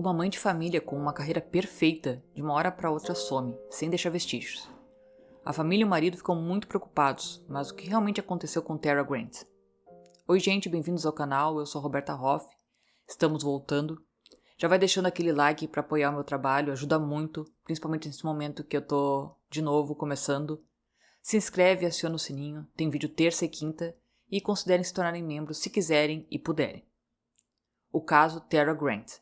Uma mãe de família com uma carreira perfeita, de uma hora para outra some, sem deixar vestígios. A família e o marido ficam muito preocupados, mas o que realmente aconteceu com Tara Grant? Oi gente, bem-vindos ao canal, eu sou a Roberta Hoff, estamos voltando. Já vai deixando aquele like para apoiar o meu trabalho, ajuda muito, principalmente nesse momento que eu tô de novo começando. Se inscreve e aciona o sininho, tem vídeo terça e quinta, e considerem se tornarem membros se quiserem e puderem. O caso Tara Grant.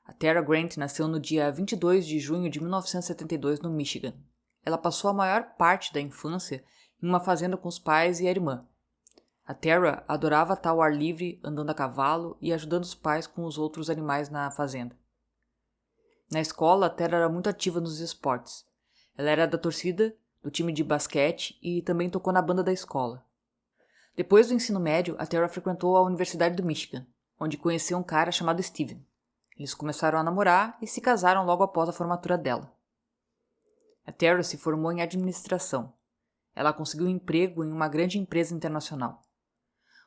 A Tara Grant nasceu no dia 22 de junho de 1972 no Michigan. Ela passou a maior parte da infância em uma fazenda com os pais e a irmã. A Tara adorava estar ao ar livre, andando a cavalo e ajudando os pais com os outros animais na fazenda. Na escola, a Tara era muito ativa nos esportes. Ela era da torcida, do time de basquete e também tocou na banda da escola. Depois do ensino médio, a Tara frequentou a Universidade do Michigan, onde conheceu um cara chamado Steven. Eles começaram a namorar e se casaram logo após a formatura dela. A Tara se formou em administração. Ela conseguiu um emprego em uma grande empresa internacional.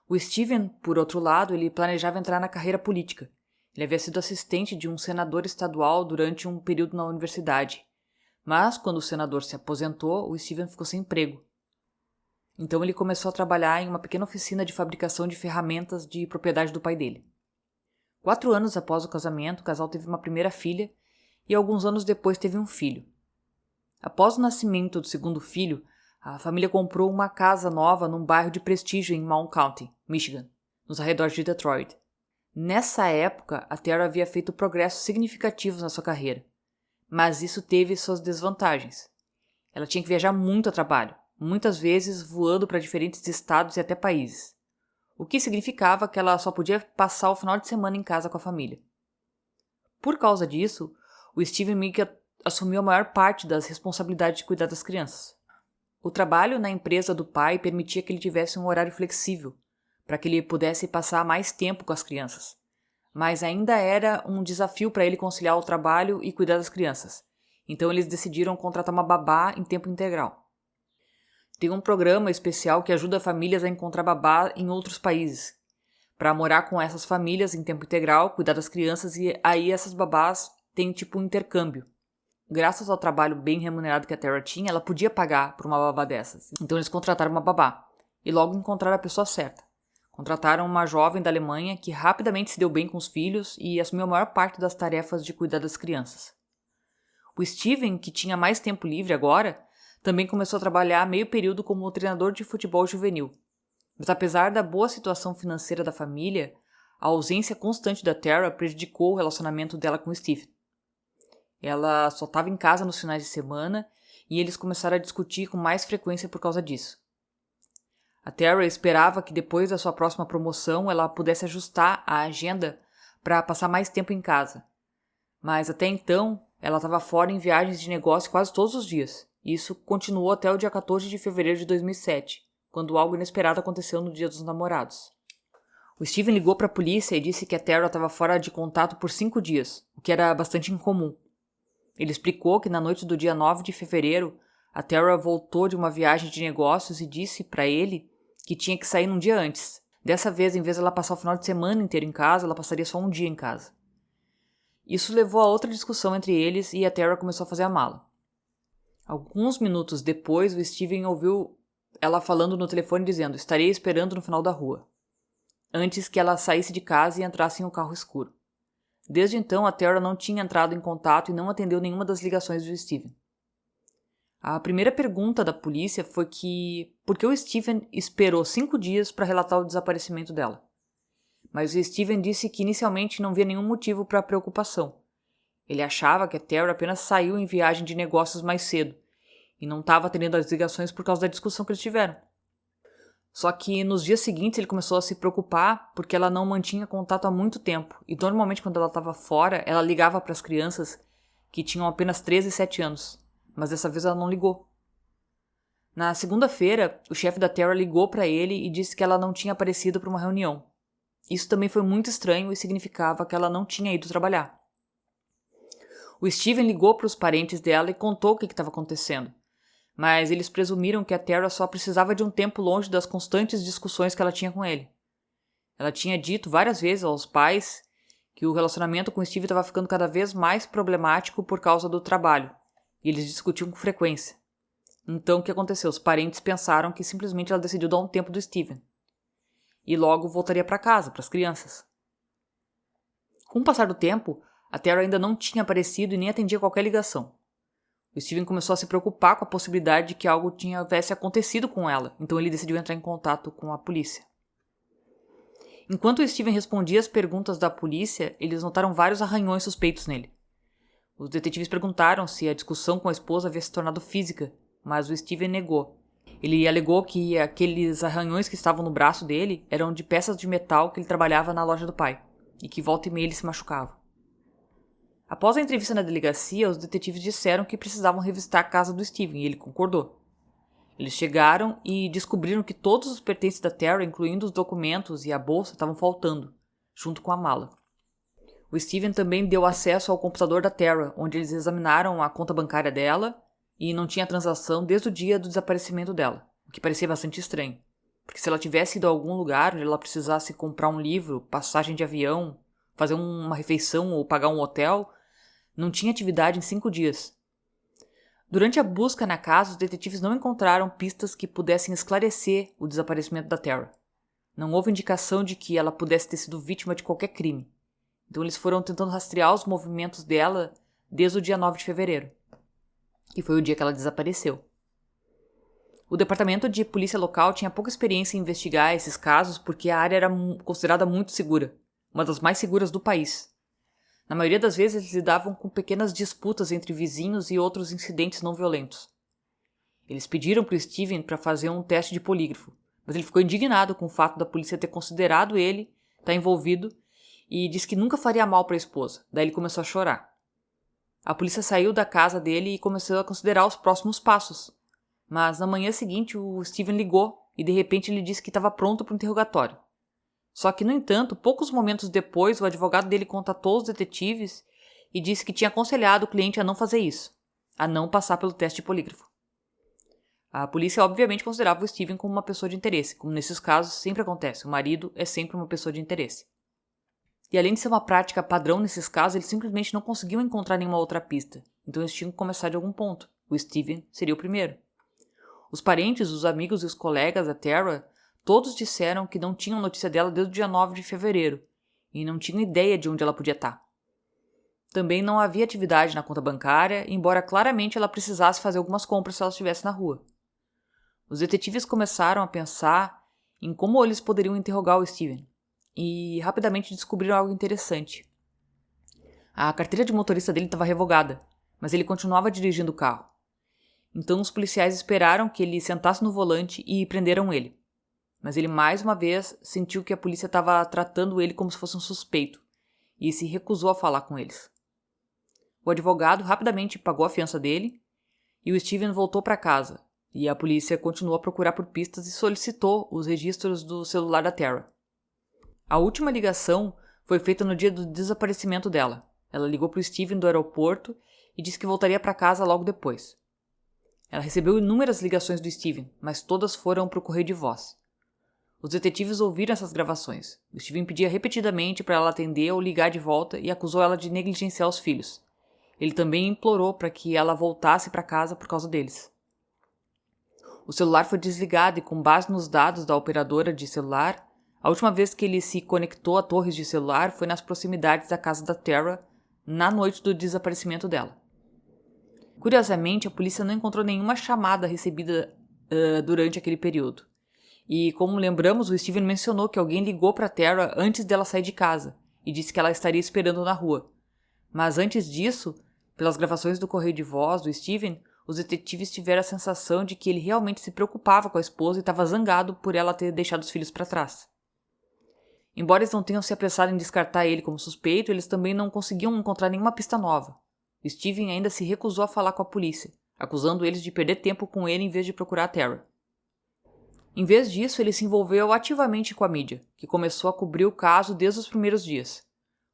O Steven, por outro lado, ele planejava entrar na carreira política. Ele havia sido assistente de um senador estadual durante um período na universidade. Mas, quando o senador se aposentou, o Steven ficou sem emprego. Então ele começou a trabalhar em uma pequena oficina de fabricação de ferramentas de propriedade do pai dele. 4 anos após o casamento, o casal teve uma primeira filha e alguns anos depois teve um filho. Após o nascimento do segundo filho, a família comprou uma casa nova num bairro de prestígio em Mount County, Michigan, nos arredores de Detroit. Nessa época, a Tara havia feito progressos significativos na sua carreira, mas isso teve suas desvantagens. Ela tinha que viajar muito a trabalho, muitas vezes voando para diferentes estados e até países, o que significava que ela só podia passar o final de semana em casa com a família. Por causa disso, o Steven Mick assumiu a maior parte das responsabilidades de cuidar das crianças. O trabalho na empresa do pai permitia que ele tivesse um horário flexível, para que ele pudesse passar mais tempo com as crianças. Mas ainda era um desafio para ele conciliar o trabalho e cuidar das crianças. Então eles decidiram contratar uma babá em tempo integral. Tem um programa especial que ajuda famílias a encontrar babá em outros países, para morar com essas famílias em tempo integral, cuidar das crianças e aí essas babás têm tipo um intercâmbio. Graças ao trabalho bem remunerado que a Tara tinha, ela podia pagar por uma babá dessas. Então eles contrataram uma babá e logo encontraram a pessoa certa. Contrataram uma jovem da Alemanha que rapidamente se deu bem com os filhos e assumiu a maior parte das tarefas de cuidar das crianças. O Steven, que tinha mais tempo livre agora, também começou a trabalhar meio período como treinador de futebol juvenil. Mas apesar da boa situação financeira da família, a ausência constante da Tara prejudicou o relacionamento dela com o Steven. Ela só estava em casa nos finais de semana e eles começaram a discutir com mais frequência por causa disso. A Tara esperava que depois da sua próxima promoção ela pudesse ajustar a agenda para passar mais tempo em casa. Mas até então ela estava fora em viagens de negócio quase todos os dias. Isso continuou até o dia 14 de fevereiro de 2007, quando algo inesperado aconteceu no Dia dos Namorados. O Steven ligou para a polícia e disse que a Tara estava fora de contato por 5 dias, o que era bastante incomum. Ele explicou que na noite do dia 9 de fevereiro, a Tara voltou de uma viagem de negócios e disse para ele que tinha que sair num dia antes. Dessa vez, em vez de ela passar o final de semana inteiro em casa, ela passaria só um dia em casa. Isso levou a outra discussão entre eles e a Tara começou a fazer a mala. Alguns minutos depois, o Steven ouviu ela falando no telefone dizendo: "Estarei esperando no final da rua", antes que ela saísse de casa e entrasse em um carro escuro. Desde então, a Tara não tinha entrado em contato e não atendeu nenhuma das ligações do Steven. A primeira pergunta da polícia foi por que o Steven esperou 5 dias para relatar o desaparecimento dela. Mas o Steven disse que inicialmente não via nenhum motivo para preocupação. Ele achava que a Tara apenas saiu em viagem de negócios mais cedo e não estava atendendo as ligações por causa da discussão que eles tiveram. Só que nos dias seguintes ele começou a se preocupar porque ela não mantinha contato há muito tempo e normalmente quando ela estava fora ela ligava para as crianças que tinham apenas 13 e 7 anos, mas dessa vez ela não ligou. Na segunda-feira, o chefe da Tara ligou para ele e disse que ela não tinha aparecido para uma reunião. Isso também foi muito estranho e significava que ela não tinha ido trabalhar. O Steven ligou para os parentes dela e contou o que estava acontecendo, mas eles presumiram que a Tara só precisava de um tempo longe das constantes discussões que ela tinha com ele. Ela tinha dito várias vezes aos pais que o relacionamento com o Steven estava ficando cada vez mais problemático por causa do trabalho, e eles discutiam com frequência. Então o que aconteceu? Os parentes pensaram que simplesmente ela decidiu dar um tempo do Steven, e logo voltaria para casa, para as crianças. Com o passar do tempo, a Tara ainda não tinha aparecido e nem atendia qualquer ligação. O Steven começou a se preocupar com a possibilidade de que algo tivesse acontecido com ela, então ele decidiu entrar em contato com a polícia. Enquanto o Steven respondia as perguntas da polícia, eles notaram vários arranhões suspeitos nele. Os detetives perguntaram se a discussão com a esposa havia se tornado física, mas o Steven negou. Ele alegou que aqueles arranhões que estavam no braço dele eram de peças de metal que ele trabalhava na loja do pai, e que volta e meia ele se machucava. Após a entrevista na delegacia, os detetives disseram que precisavam revistar a casa do Steven, e ele concordou. Eles chegaram e descobriram que todos os pertences da Tara, incluindo os documentos e a bolsa, estavam faltando, junto com a mala. O Steven também deu acesso ao computador da Tara, onde eles examinaram a conta bancária dela e não tinha transação desde o dia do desaparecimento dela, o que parecia bastante estranho. Porque se ela tivesse ido a algum lugar onde ela precisasse comprar um livro, passagem de avião, fazer uma refeição ou pagar um hotel, não tinha atividade em 5 dias. Durante a busca na casa, os detetives não encontraram pistas que pudessem esclarecer o desaparecimento da Tara. Não houve indicação de que ela pudesse ter sido vítima de qualquer crime. Então eles foram tentando rastrear os movimentos dela desde o dia 9 de fevereiro, que foi o dia que ela desapareceu. O departamento de polícia local tinha pouca experiência em investigar esses casos porque a área era considerada muito segura, uma das mais seguras do país. Na maioria das vezes, eles lidavam com pequenas disputas entre vizinhos e outros incidentes não violentos. Eles pediram para o Steven para fazer um teste de polígrafo, mas ele ficou indignado com o fato da polícia ter considerado ele estar envolvido e disse que nunca faria mal para a esposa. Daí ele começou a chorar. A polícia saiu da casa dele e começou a considerar os próximos passos. Mas na manhã seguinte, o Steven ligou e de repente ele disse que estava pronto para o interrogatório. Só que, no entanto, poucos momentos depois, o advogado dele contatou os detetives e disse que tinha aconselhado o cliente a não fazer isso, a não passar pelo teste de polígrafo. A polícia obviamente considerava o Steven como uma pessoa de interesse, como nesses casos sempre acontece, o marido é sempre uma pessoa de interesse. E além de ser uma prática padrão nesses casos, eles simplesmente não conseguiam encontrar nenhuma outra pista, então eles tinham que começar de algum ponto. O Steven seria o primeiro. Os parentes, os amigos e os colegas da Tara todos disseram que não tinham notícia dela desde o dia 9 de fevereiro e não tinham ideia de onde ela podia estar. Também não havia atividade na conta bancária, embora claramente ela precisasse fazer algumas compras se ela estivesse na rua. Os detetives começaram a pensar em como eles poderiam interrogar o Steven e rapidamente descobriram algo interessante. A carteira de motorista dele estava revogada, mas ele continuava dirigindo o carro. Então os policiais esperaram que ele sentasse no volante e prenderam ele. Mas ele mais uma vez sentiu que a polícia estava tratando ele como se fosse um suspeito e se recusou a falar com eles. O advogado rapidamente pagou a fiança dele e o Steven voltou para casa e a polícia continuou a procurar por pistas e solicitou os registros do celular da Tara. A última ligação foi feita no dia do desaparecimento dela. Ela ligou para o Steven do aeroporto e disse que voltaria para casa logo depois. Ela recebeu inúmeras ligações do Steven, mas todas foram para o correio de voz. Os detetives ouviram essas gravações. O Steven pedia repetidamente para ela atender ou ligar de volta e acusou ela de negligenciar os filhos. Ele também implorou para que ela voltasse para casa por causa deles. O celular foi desligado e, com base nos dados da operadora de celular, a última vez que ele se conectou a torres de celular foi nas proximidades da casa da Tara, na noite do desaparecimento dela. Curiosamente, a polícia não encontrou nenhuma chamada recebida durante aquele período. E, como lembramos, o Steven mencionou que alguém ligou para Tara antes dela sair de casa e disse que ela estaria esperando na rua. Mas antes disso, pelas gravações do correio de voz do Steven, os detetives tiveram a sensação de que ele realmente se preocupava com a esposa e estava zangado por ela ter deixado os filhos para trás. Embora eles não tenham se apressado em descartar ele como suspeito, eles também não conseguiam encontrar nenhuma pista nova. O Steven ainda se recusou a falar com a polícia, acusando eles de perder tempo com ele em vez de procurar a Tara. Em vez disso, ele se envolveu ativamente com a mídia, que começou a cobrir o caso desde os primeiros dias.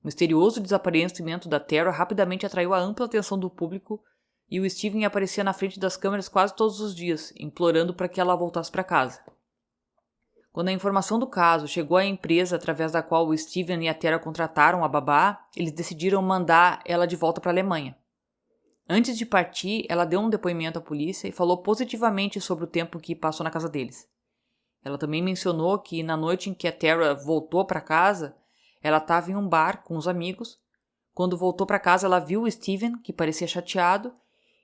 O misterioso desaparecimento da Tara rapidamente atraiu a ampla atenção do público e o Steven aparecia na frente das câmeras quase todos os dias, implorando para que ela voltasse para casa. Quando a informação do caso chegou à empresa através da qual o Steven e a Tara contrataram a babá, eles decidiram mandar ela de volta para a Alemanha. Antes de partir, ela deu um depoimento à polícia e falou positivamente sobre o tempo que passou na casa deles. Ela também mencionou que na noite em que a Tara voltou para casa, ela estava em um bar com os amigos. Quando voltou para casa, ela viu o Steven, que parecia chateado,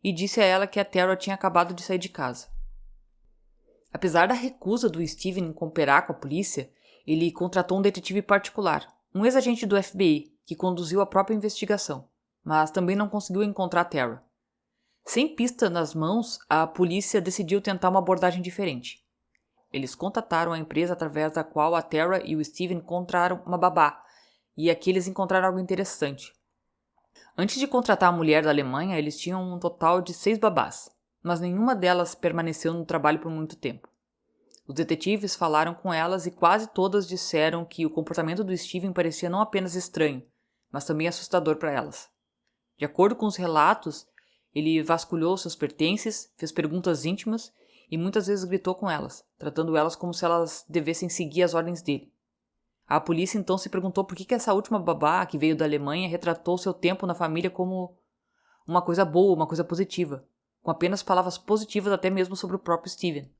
e disse a ela que a Tara tinha acabado de sair de casa. Apesar da recusa do Steven em cooperar com a polícia, ele contratou um detetive particular, um ex-agente do FBI, que conduziu a própria investigação, mas também não conseguiu encontrar a Tara. Sem pista nas mãos, a polícia decidiu tentar uma abordagem diferente. Eles contataram a empresa através da qual a Tara e o Steven encontraram uma babá, e aqui eles encontraram algo interessante. Antes de contratar a mulher da Alemanha, eles tinham um total de 6 babás, mas nenhuma delas permaneceu no trabalho por muito tempo. Os detetives falaram com elas e quase todas disseram que o comportamento do Steven parecia não apenas estranho, mas também assustador para elas. De acordo com os relatos, ele vasculhou seus pertences, fez perguntas íntimas e muitas vezes gritou com elas, tratando elas como se elas devessem seguir as ordens dele. A polícia então se perguntou por que essa última babá, que veio da Alemanha, retratou seu tempo na família como uma coisa boa, uma coisa positiva, com apenas palavras positivas até mesmo sobre o próprio Steven.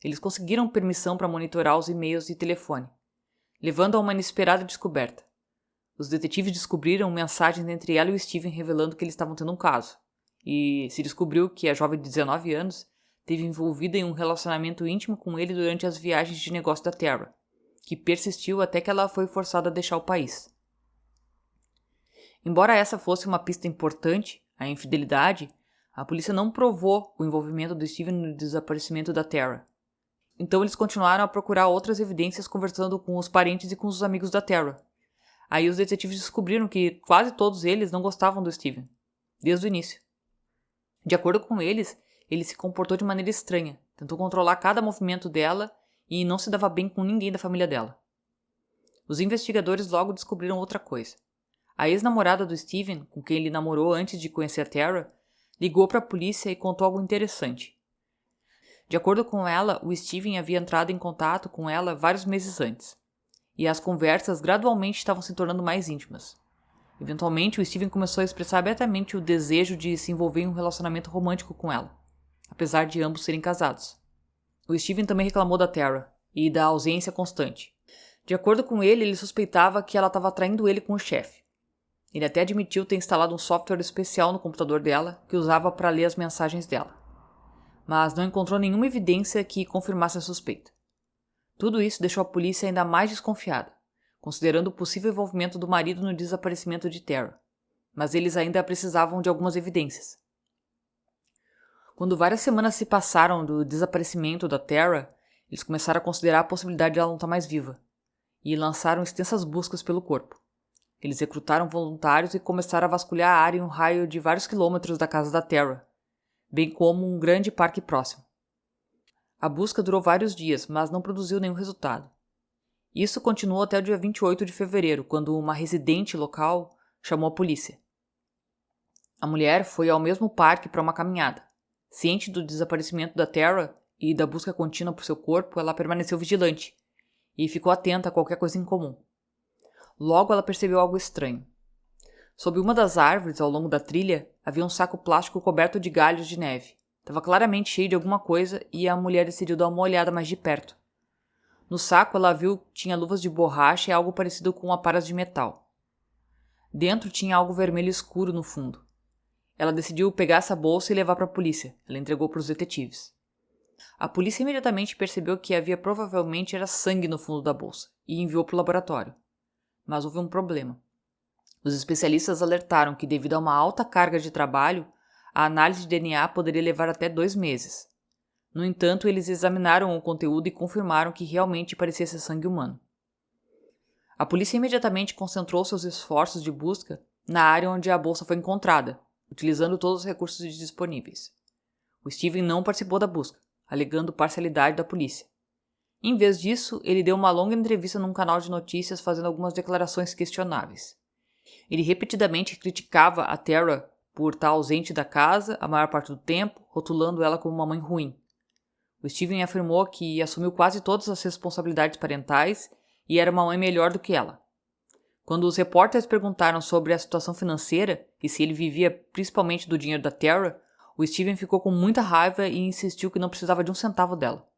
Eles conseguiram permissão para monitorar os e-mails e telefone, levando a uma inesperada descoberta. Os detetives descobriram mensagens entre ela e o Steven revelando que eles estavam tendo um caso, e se descobriu que a jovem de 19 anos esteve envolvida em um relacionamento íntimo com ele durante as viagens de negócio da Tara, que persistiu até que ela foi forçada a deixar o país. Embora essa fosse uma pista importante, a infidelidade, a polícia não provou o envolvimento do Steven no desaparecimento da Tara. Então eles continuaram a procurar outras evidências conversando com os parentes e com os amigos da Tara. Aí os detetives descobriram que quase todos eles não gostavam do Steven, desde o início. De acordo com eles, ele se comportou de maneira estranha, tentou controlar cada movimento dela e não se dava bem com ninguém da família dela. Os investigadores logo descobriram outra coisa. A ex-namorada do Steven, com quem ele namorou antes de conhecer a Tara, ligou para a polícia e contou algo interessante. De acordo com ela, o Steven havia entrado em contato com ela vários meses antes, e as conversas gradualmente estavam se tornando mais íntimas. Eventualmente, o Steven começou a expressar abertamente o desejo de se envolver em um relacionamento romântico com ela, apesar de ambos serem casados. O Steven também reclamou da Tara e da ausência constante. De acordo com ele suspeitava que ela estava traindo ele com o chefe. Ele até admitiu ter instalado um software especial no computador dela que usava para ler as mensagens dela, mas não encontrou nenhuma evidência que confirmasse a suspeita. Tudo isso deixou a polícia ainda mais desconfiada, considerando o possível envolvimento do marido no desaparecimento de Tara, mas eles ainda precisavam de algumas evidências. Quando várias semanas se passaram do desaparecimento da Tara, eles começaram a considerar a possibilidade de ela não estar mais viva, e lançaram extensas buscas pelo corpo. Eles recrutaram voluntários e começaram a vasculhar a área em um raio de vários quilômetros da casa da Tara, bem como um grande parque próximo. A busca durou vários dias, mas não produziu nenhum resultado. Isso continuou até o dia 28 de fevereiro, quando uma residente local chamou a polícia. A mulher foi ao mesmo parque para uma caminhada. Ciente do desaparecimento da Tara e da busca contínua por seu corpo, ela permaneceu vigilante e ficou atenta a qualquer coisa incomum. Logo ela percebeu algo estranho. Sob uma das árvores ao longo da trilha havia um saco plástico coberto de galhos de neve. Estava claramente cheio de alguma coisa e a mulher decidiu dar uma olhada mais de perto. No saco ela viu que tinha luvas de borracha e algo parecido com aparas de metal. Dentro tinha algo vermelho escuro no fundo. Ela decidiu pegar essa bolsa e levar para a polícia. Ela entregou para os detetives. A polícia imediatamente percebeu que havia provavelmente era sangue no fundo da bolsa e enviou para o laboratório. Mas houve um problema. Os especialistas alertaram que, devido a uma alta carga de trabalho, a análise de DNA poderia levar até 2 meses. No entanto, eles examinaram o conteúdo e confirmaram que realmente parecia ser sangue humano. A polícia imediatamente concentrou seus esforços de busca na área onde a bolsa foi encontrada, utilizando todos os recursos disponíveis. O Steven não participou da busca, alegando parcialidade da polícia. Em vez disso, ele deu uma longa entrevista num canal de notícias fazendo algumas declarações questionáveis. Ele repetidamente criticava a Tara por estar ausente da casa a maior parte do tempo, rotulando ela como uma mãe ruim. O Steven afirmou que assumiu quase todas as responsabilidades parentais e era uma mãe melhor do que ela. Quando os repórteres perguntaram sobre a situação financeira e se ele vivia principalmente do dinheiro da Tara, o Steven ficou com muita raiva e insistiu que não precisava de um centavo dela.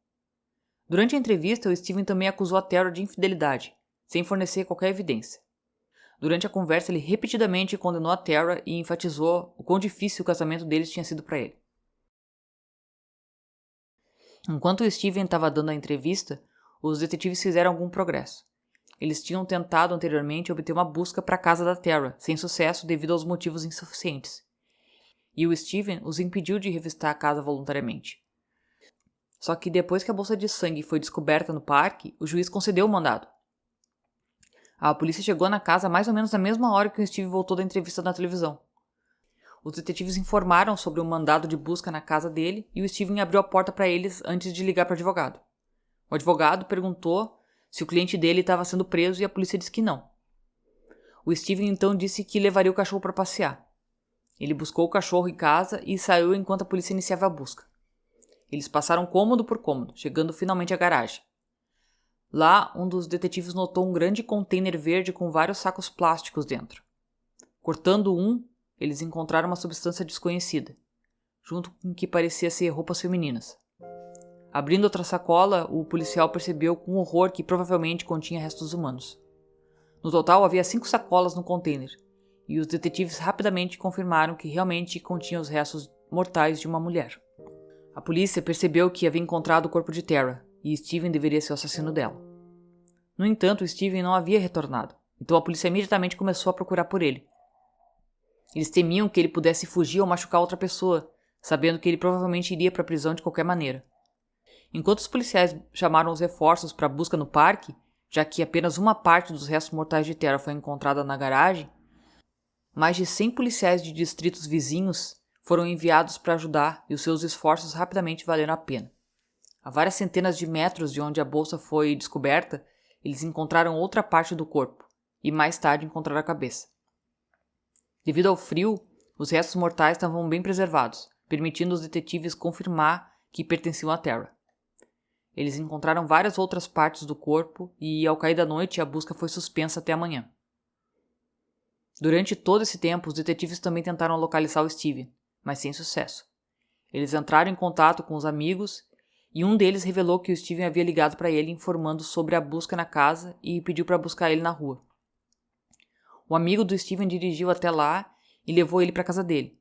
Durante a entrevista, o Steven também acusou a Tara de infidelidade, sem fornecer qualquer evidência. Durante a conversa, ele repetidamente condenou a Tara e enfatizou o quão difícil o casamento deles tinha sido para ele. Enquanto o Steven estava dando a entrevista, os detetives fizeram algum progresso. Eles tinham tentado anteriormente obter uma busca para a casa da Tara, sem sucesso devido aos motivos insuficientes. E o Steven os impediu de revistar a casa voluntariamente. Só que depois que a bolsa de sangue foi descoberta no parque, o juiz concedeu o mandado. A polícia chegou na casa mais ou menos na mesma hora que o Steven voltou da entrevista na televisão. Os detetives informaram sobre o mandado de busca na casa dele e o Steven abriu a porta para eles antes de ligar para o advogado. O advogado perguntou se o cliente dele estava sendo preso e a polícia disse que não. O Steven então disse que levaria o cachorro para passear. Ele buscou o cachorro em casa e saiu enquanto a polícia iniciava a busca. Eles passaram cômodo por cômodo, chegando finalmente à garagem. Lá, um dos detetives notou um grande container verde com vários sacos plásticos dentro. Cortando um, eles encontraram uma substância desconhecida, junto com o que parecia ser roupas femininas. Abrindo outra sacola, o policial percebeu com horror que provavelmente continha restos humanos. No total, havia 5 sacolas no container, e os detetives rapidamente confirmaram que realmente continha os restos mortais de uma mulher. A polícia percebeu que havia encontrado o corpo de Tara, e Steven deveria ser o assassino dela. No entanto, Steven não havia retornado, então a polícia imediatamente começou a procurar por ele. Eles temiam que ele pudesse fugir ou machucar outra pessoa, sabendo que ele provavelmente iria para a prisão de qualquer maneira. Enquanto os policiais chamaram os reforços para a busca no parque, já que apenas uma parte dos restos mortais de Tara foi encontrada na garagem, mais de 100 policiais de distritos vizinhos foram enviados para ajudar e os seus esforços rapidamente valeram a pena. A várias centenas de metros de onde a bolsa foi descoberta, eles encontraram outra parte do corpo e mais tarde encontraram a cabeça. Devido ao frio, os restos mortais estavam bem preservados, permitindo os detetives confirmar que pertenciam a Tara. Eles encontraram várias outras partes do corpo e, ao cair da noite, a busca foi suspensa até amanhã. Durante todo esse tempo, os detetives também tentaram localizar o Steven, mas sem sucesso. Eles entraram em contato com os amigos e um deles revelou que o Steven havia ligado para ele informando sobre a busca na casa e pediu para buscar ele na rua. O amigo do Steven dirigiu até lá e levou ele para a casa dele.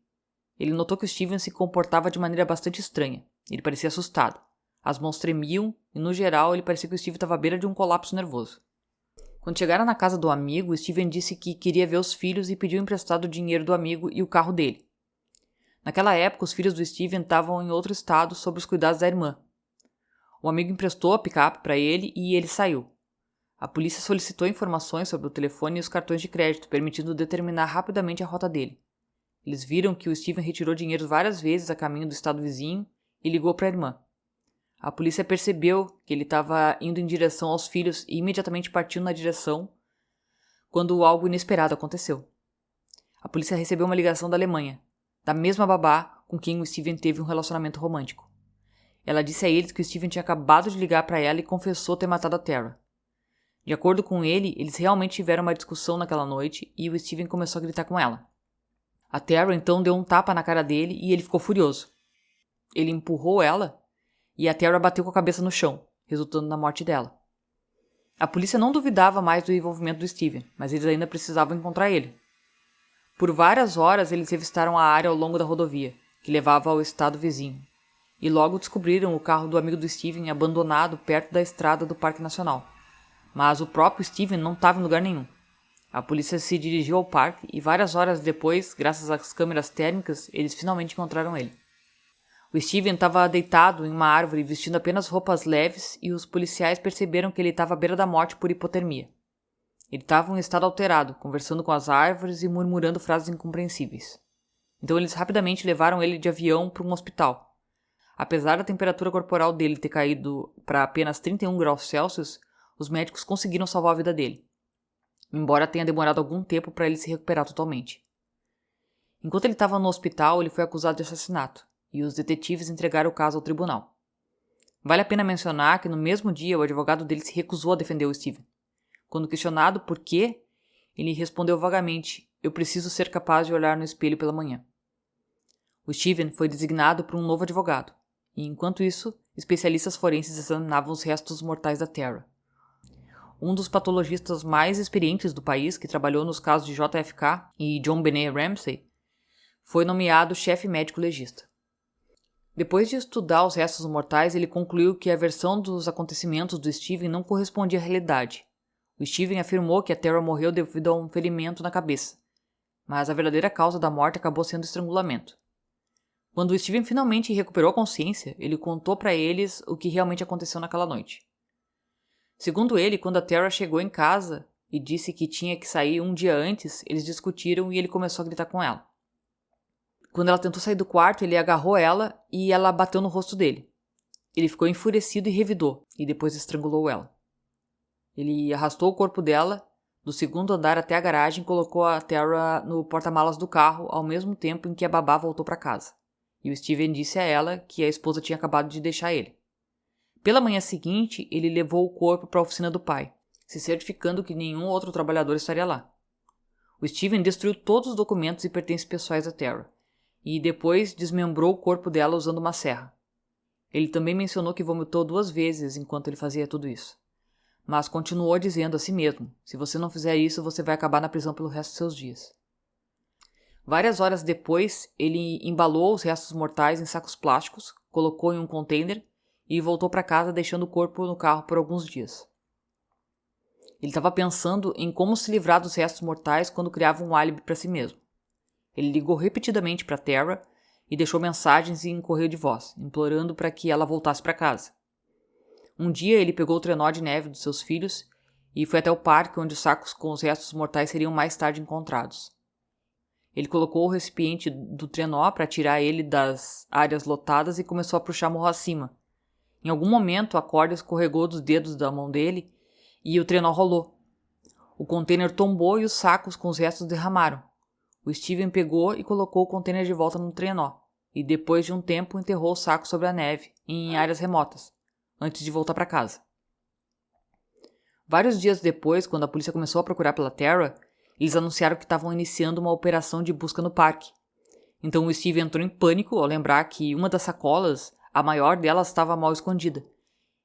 Ele notou que o Steven se comportava de maneira bastante estranha. Ele parecia assustado. As mãos tremiam e, no geral, ele parecia que o Steven estava à beira de um colapso nervoso. Quando chegaram na casa do amigo, o Steven disse que queria ver os filhos e pediu emprestado o dinheiro do amigo e o carro dele. Naquela época, os filhos do Steven estavam em outro estado sob os cuidados da irmã. O amigo emprestou a picape para ele e ele saiu. A polícia solicitou informações sobre o telefone e os cartões de crédito, permitindo determinar rapidamente a rota dele. Eles viram que o Steven retirou dinheiro várias vezes a caminho do estado vizinho e ligou para a irmã. A polícia percebeu que ele estava indo em direção aos filhos e imediatamente partiu na direção quando algo inesperado aconteceu. A polícia recebeu uma ligação da Alemanha, da mesma babá com quem o Steven teve um relacionamento romântico. Ela disse a eles que o Steven tinha acabado de ligar para ela e confessou ter matado a Tara. De acordo com ele, eles realmente tiveram uma discussão naquela noite e o Steven começou a gritar com ela. A Tara então deu um tapa na cara dele e ele ficou furioso. Ele empurrou ela e a Tara bateu com a cabeça no chão, resultando na morte dela. A polícia não duvidava mais do envolvimento do Steven, mas eles ainda precisavam encontrar ele. Por várias horas eles revistaram a área ao longo da rodovia, que levava ao estado vizinho, e logo descobriram o carro do amigo do Steven abandonado perto da estrada do Parque Nacional. Mas o próprio Steven não estava em lugar nenhum. A polícia se dirigiu ao parque e várias horas depois, graças às câmeras térmicas, eles finalmente encontraram ele. O Steven estava deitado em uma árvore vestindo apenas roupas leves e os policiais perceberam que ele estava à beira da morte por hipotermia. Ele estava em um estado alterado, conversando com as árvores e murmurando frases incompreensíveis. Então eles rapidamente levaram ele de avião para um hospital. Apesar da temperatura corporal dele ter caído para apenas 31 graus Celsius, os médicos conseguiram salvar a vida dele. embora tenha demorado algum tempo para ele se recuperar totalmente. Enquanto ele estava no hospital, ele foi acusado de assassinato, e os detetives entregaram o caso ao tribunal. Vale a pena mencionar que no mesmo dia o advogado dele se recusou a defender o Steven. Quando questionado por quê, ele respondeu vagamente: "Eu preciso ser capaz de olhar no espelho pela manhã." O Steven foi designado por um novo advogado, e enquanto isso, especialistas forenses examinavam os restos mortais da Tara. Um dos patologistas mais experientes do país, que trabalhou nos casos de JFK e John Benet Ramsey, foi nomeado chefe médico legista. Depois de estudar os restos mortais, ele concluiu que a versão dos acontecimentos do Steven não correspondia à realidade. O Steven afirmou que a Tara morreu devido a um ferimento na cabeça, mas a verdadeira causa da morte acabou sendo estrangulamento. Quando o Steven finalmente recuperou a consciência, ele contou para eles o que realmente aconteceu naquela noite. Segundo ele, quando a Tara chegou em casa e disse que tinha que sair um dia antes, eles discutiram e ele começou a gritar com ela. Quando ela tentou sair do quarto, ele agarrou ela e ela bateu no rosto dele. Ele ficou enfurecido e revidou, e depois estrangulou ela. Ele arrastou o corpo dela do segundo andar até a garagem e colocou a Tara no porta-malas do carro ao mesmo tempo em que a babá voltou para casa. E o Steven disse a ela que a esposa tinha acabado de deixar ele. Pela manhã seguinte, ele levou o corpo para a oficina do pai, se certificando que nenhum outro trabalhador estaria lá. O Steven destruiu todos os documentos e pertences pessoais da Tara, e depois desmembrou o corpo dela usando uma serra. Ele também mencionou que vomitou 2 vezes enquanto ele fazia tudo isso, mas continuou dizendo a si mesmo: "Se você não fizer isso, você vai acabar na prisão pelo resto dos seus dias." Várias horas depois, ele embalou os restos mortais em sacos plásticos, colocou em um container e voltou para casa, deixando o corpo no carro por alguns dias. Ele estava pensando em como se livrar dos restos mortais quando criava um álibi para si mesmo. Ele ligou repetidamente para Tara e deixou mensagens em correio de voz, implorando para que ela voltasse para casa. Um dia ele pegou o trenó de neve dos seus filhos e foi até o parque onde os sacos com os restos mortais seriam mais tarde encontrados. Ele colocou o recipiente do trenó para tirar ele das áreas lotadas e começou a puxar morro acima. Em algum momento, a corda escorregou dos dedos da mão dele e o trenó rolou. O container tombou e os sacos com os restos derramaram. O Steven pegou e colocou o container de volta no trenó e, depois de um tempo, enterrou o saco sobre a neve em áreas remotas, antes de voltar para casa. Vários dias depois, quando a polícia começou a procurar pela Tara, eles anunciaram que estavam iniciando uma operação de busca no parque. Então o Steve entrou em pânico ao lembrar que uma das sacolas, a maior delas, estava mal escondida.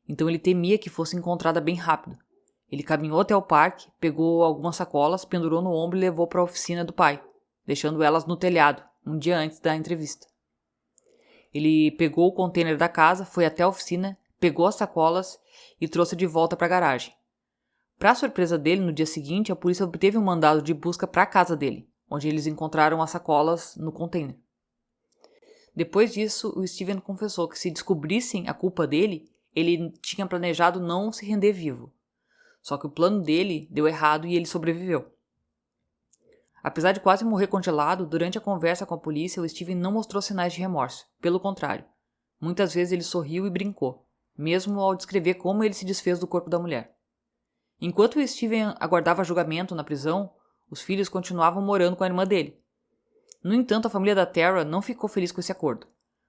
Então ele temia que fosse encontrada bem rápido. Ele caminhou até o parque, pegou algumas sacolas, pendurou no ombro e levou para a oficina do pai, deixando elas no telhado, um dia antes da entrevista. Ele pegou o container da casa, foi até a oficina, pegou as sacolas e trouxe de volta para a garagem. Para surpresa dele, no dia seguinte, a polícia obteve um mandado de busca para a casa dele, onde eles encontraram as sacolas no container. Depois disso, o Steven confessou que se descobrissem a culpa dele, ele tinha planejado não se render vivo. Só que o plano dele deu errado e ele sobreviveu. Apesar de quase morrer congelado, durante a conversa com a polícia, o Steven não mostrou sinais de remorso. Pelo contrário, muitas vezes ele sorriu e brincou, mesmo ao descrever como ele se desfez do corpo da mulher. Enquanto o Steven aguardava julgamento na prisão, os filhos continuavam morando com a irmã dele. No entanto, a família da Tara não ficou feliz com esse acordo.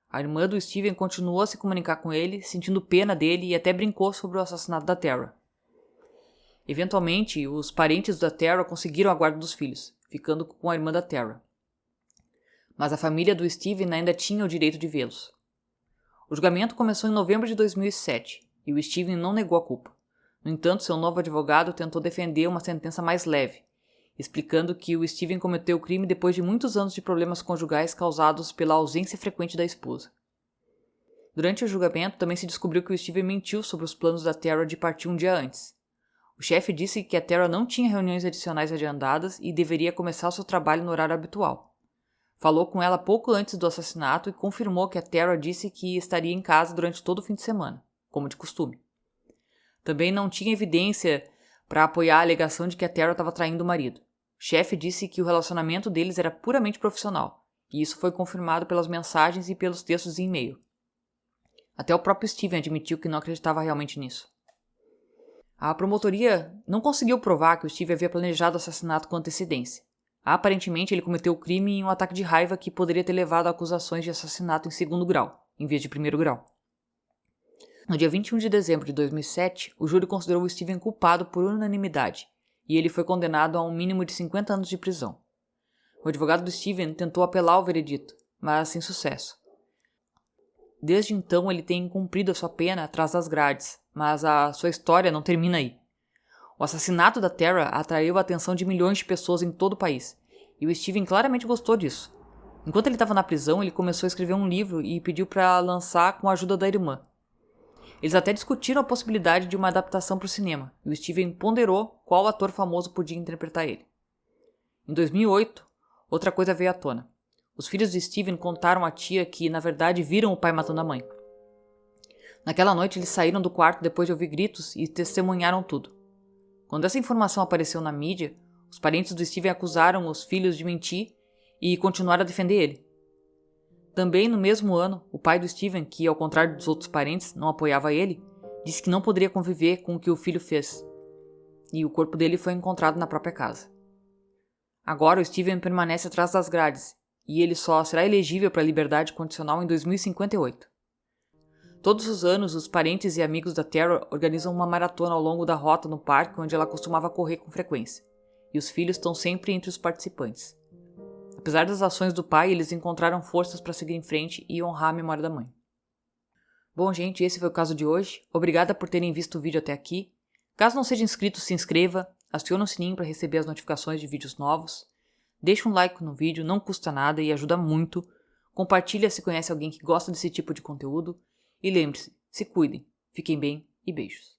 A irmã do Steven continuou a se comunicar com ele, sentindo pena dele e até brincou sobre o assassinato da Tara. Eventualmente, os parentes da Tara conseguiram a guarda dos filhos, ficando com a irmã da Tara. Mas a família do Steven ainda tinha o direito de vê-los. O julgamento começou em novembro de 2007 e o Steven não negou a culpa. No entanto, seu novo advogado tentou defender uma sentença mais leve, explicando que o Steven cometeu o crime depois de muitos anos de problemas conjugais causados pela ausência frequente da esposa. Durante o julgamento, também se descobriu que o Steven mentiu sobre os planos da Tara de partir um dia antes. O chefe disse que a Tara não tinha reuniões adicionais agendadas e deveria começar o seu trabalho no horário habitual. Falou com ela pouco antes do assassinato e confirmou que a Tara disse que estaria em casa durante todo o fim de semana, como de costume. Também não tinha evidência para apoiar a alegação de que a Tara estava traindo o marido. O chefe disse que o relacionamento deles era puramente profissional, e isso foi confirmado pelas mensagens e pelos textos em e-mail. Até o próprio Steven admitiu que não acreditava realmente nisso. A promotoria não conseguiu provar que o Steve havia planejado o assassinato com antecedência. Aparentemente, ele cometeu o crime em um ataque de raiva que poderia ter levado a acusações de assassinato em segundo grau, em vez de primeiro grau. No dia 21 de dezembro de 2007, o júri considerou o Steven culpado por unanimidade, e ele foi condenado a um mínimo de 50 anos de prisão. O advogado do Steven tentou apelar o veredito, mas sem sucesso. Desde então, ele tem cumprido a sua pena atrás das grades, mas a sua história não termina aí. O assassinato da Tara atraiu a atenção de milhões de pessoas em todo o país, e o Steven claramente gostou disso. Enquanto ele estava na prisão, ele começou a escrever um livro e pediu para lançar com a ajuda da irmã. Eles até discutiram a possibilidade de uma adaptação para o cinema, e o Steven ponderou qual ator famoso podia interpretar ele. Em 2008, outra coisa veio à tona. Os filhos de Steven contaram à tia que, na verdade, viram o pai matando a mãe. Naquela noite, eles saíram do quarto depois de ouvir gritos e testemunharam tudo. Quando essa informação apareceu na mídia, os parentes do Steven acusaram os filhos de mentir e continuaram a defender ele. Também no mesmo ano, o pai do Steven, que ao contrário dos outros parentes não apoiava ele, disse que não poderia conviver com o que o filho fez, e o corpo dele foi encontrado na própria casa. Agora o Steven permanece atrás das grades, e ele só será elegível para a liberdade condicional em 2058. Todos os anos, os parentes e amigos da Tara organizam uma maratona ao longo da rota no parque onde ela costumava correr com frequência, e os filhos estão sempre entre os participantes. Apesar das ações do pai, eles encontraram forças para seguir em frente e honrar a memória da mãe. Bom, gente, esse foi o caso de hoje. Obrigada por terem visto o vídeo até aqui. Caso não seja inscrito, se inscreva, acione o sininho para receber as notificações de vídeos novos. Deixe um like no vídeo, não custa nada e ajuda muito. Compartilha se conhece alguém que gosta desse tipo de conteúdo. E lembre-se, se cuidem, fiquem bem e beijos.